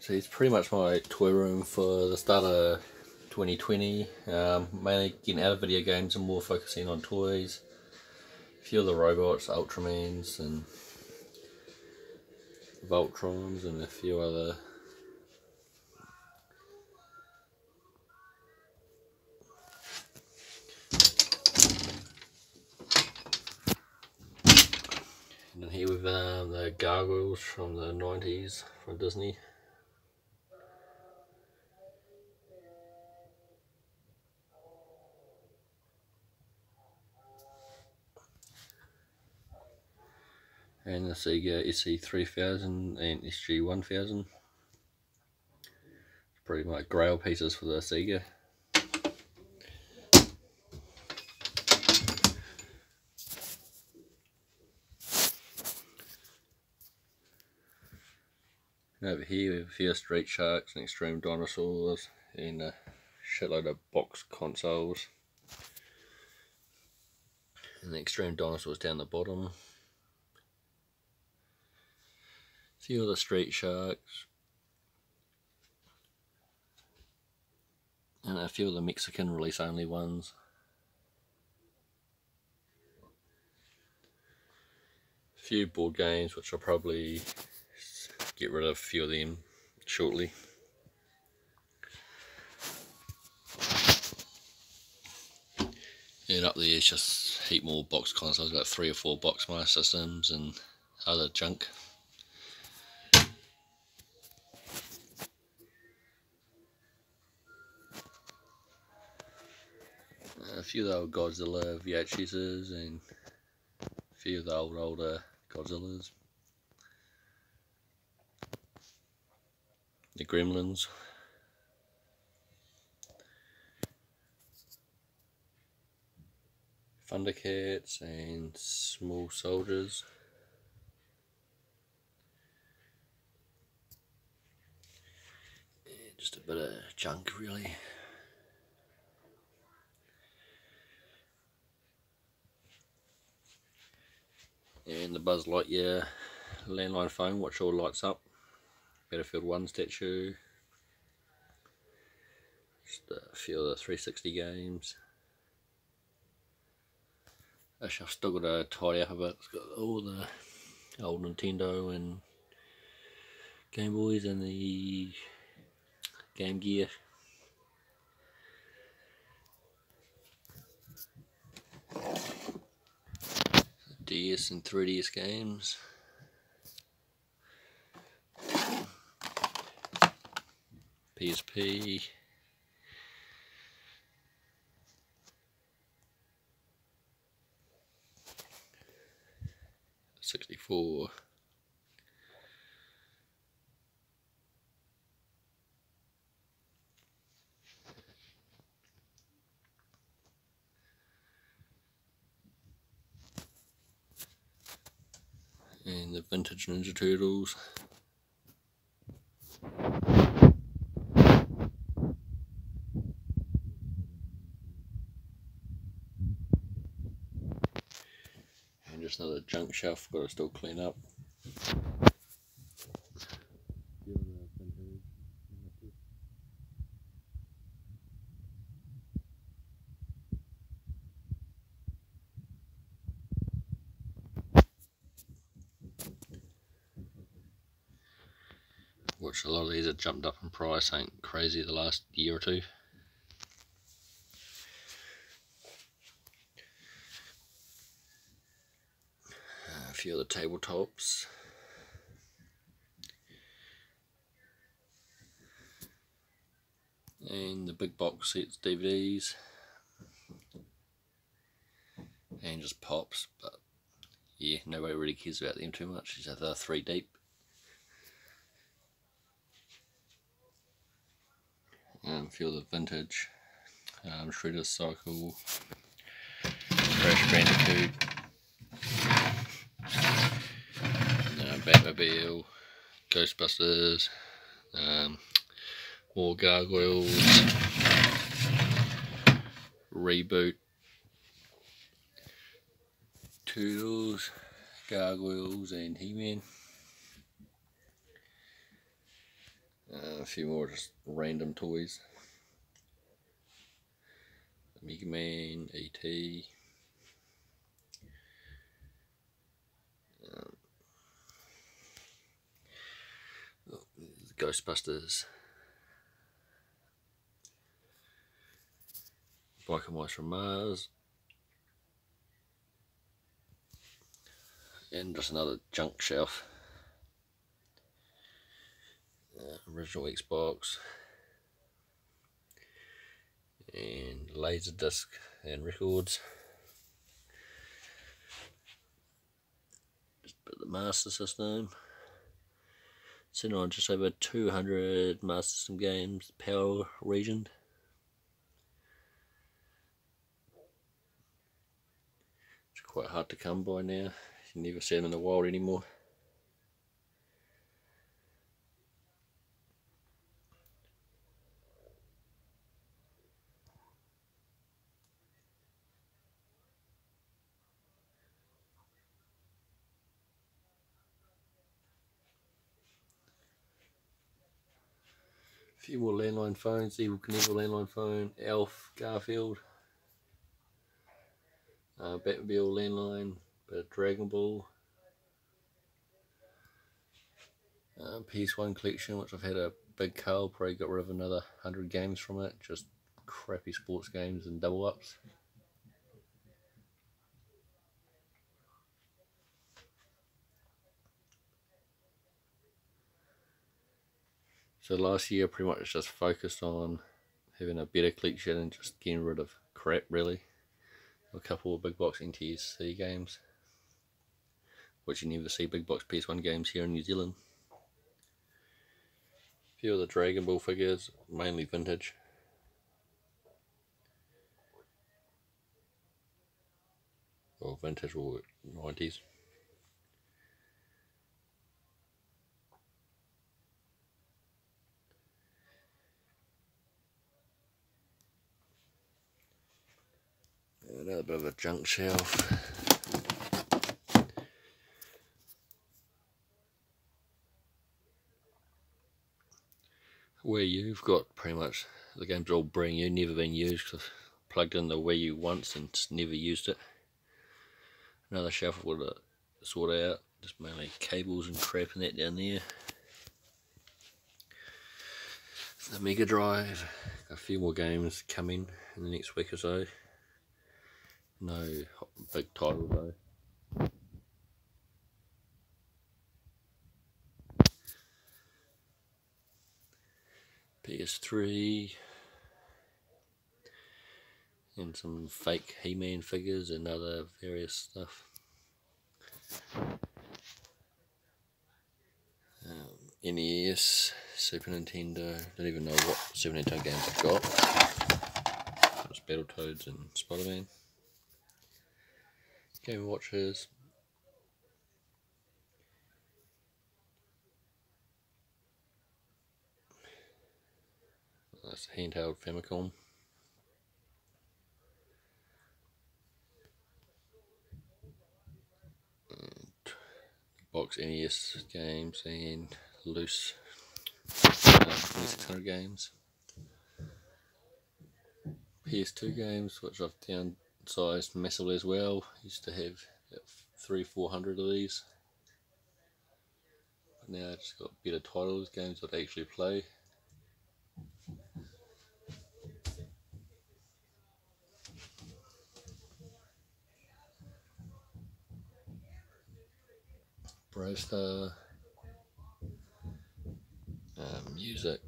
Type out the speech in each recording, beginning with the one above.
So it's pretty much my toy room for the start of 2020. Mainly getting out of video games and more focusing on toys. A few of the robots, Ultramans and Voltrons, and a few other. And then here we've the gargoyles from the 90s from Disney. And the Sega SC3000 and SG1000. Pretty much grail pieces for the Sega. And over here we have a few Street Sharks and Extreme Dinosaurs and a shitload of box consoles. And the Extreme Dinosaurs down the bottom. A few of the Street Sharks. And a few of the Mexican release only ones. A few board games, which I'll probably get rid of a few of them shortly. And up there is just a heap more box consoles, about 3 or 4 box Master Systems and other junk. A few of the old Godzilla VHS's and a few of the older Godzillas. The Gremlins. Thundercats and Small Soldiers. And just a bit of junk really. And the Buzz Lightyear landline phone, which all lights up. Battlefield 1 statue. Just a few of the 360 games. Actually, I've still got to tidy up a bit. It's got all the old Nintendo and Game Boys and the Game Gear. DS and 3DS games. PSP. '64. And the vintage Ninja Turtles. And just another junk shelf, got to still clean up. Which a lot of these have jumped up in price, ain't crazy the last year or two. A few of the tabletops. And the big box sets, DVDs. And just pops, but yeah, nobody really cares about them too much. These are the 3 deep. And a few of the vintage Shredder's Cycle, Crash Bandicoot, Batmobile, Ghostbusters, more Gargoyles, Reboot, Turtles, Gargoyles and He-Man. A few more just random toys. Mega Man, E.T. Ghostbusters. Biker Mice from Mars. And just another junk shelf. Original Xbox. And Laserdisc and records. Just a bit of the Master System. Sitting on just over 200 Master System games, Power Region. It's quite hard to come by now. You never see them in the wild anymore. A few more landline phones, Evil Knievel landline phone, Elf, Garfield, Batmobile landline, bit of Dragon Ball, PS1 collection, which I've had a big cull, probably got rid of another 100 games from it, just crappy sports games and double ups. So last year pretty much just focused on having a better collection and just getting rid of crap really. A couple of big box NTSC games, which you never see big box PS1 games here in New Zealand. A few of the Dragon Ball figures, mainly vintage. Or vintage or 90s. Another bit of a junk shelf. Where you've got pretty much the games are all brand new, never been used, because I've plugged in the Wii U once and just never used it. Another shelf I've got to sort out, just mainly cables and crap and that down there. The Mega Drive, got a few more games coming in the next week or so. No big title though. PS3 and some fake He-Man figures and other various stuff. NES, Super Nintendo, don't even know what Super Nintendo games I've got. It's Battletoads and Spider-Man. Game Watches. That's a handheld Famicom. And box NES games and loose 2600 games. PS2 games, which I've downsized massively as well. Used to have 300-400 of these. But now I've just got better titles, games I'd actually play. Browstar, music.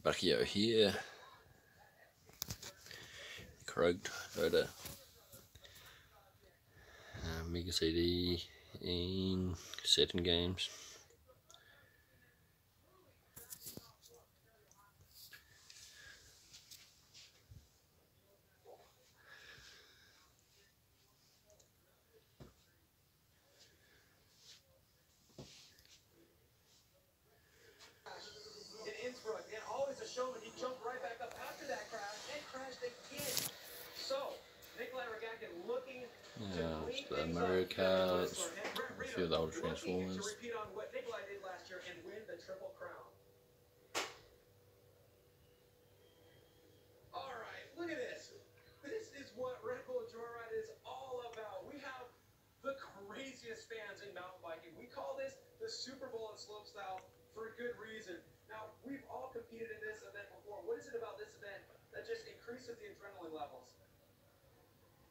Buckio here. Correct. Rhoda. Mega CD and Saturn games. the Mario Karts, a few of the old Transformers. Alright, look at this. This is what Red Bull Joyride is all about. We have the craziest fans in mountain biking. We call this the Super Bowl in slopestyle for a good reason. Now, we've all competed in this event before. What is it about this event that just increases the adrenaline levels?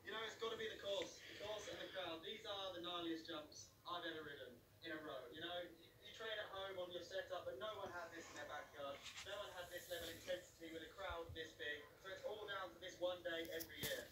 You know, it's got to be the course. The course and the crowd. These are the gnarliest jumps I've ever ridden in a row. You know, you train at home on your setup, but no one had this in their backyard. No one had this level of intensity with a crowd this big. So it's all down to this one day every year.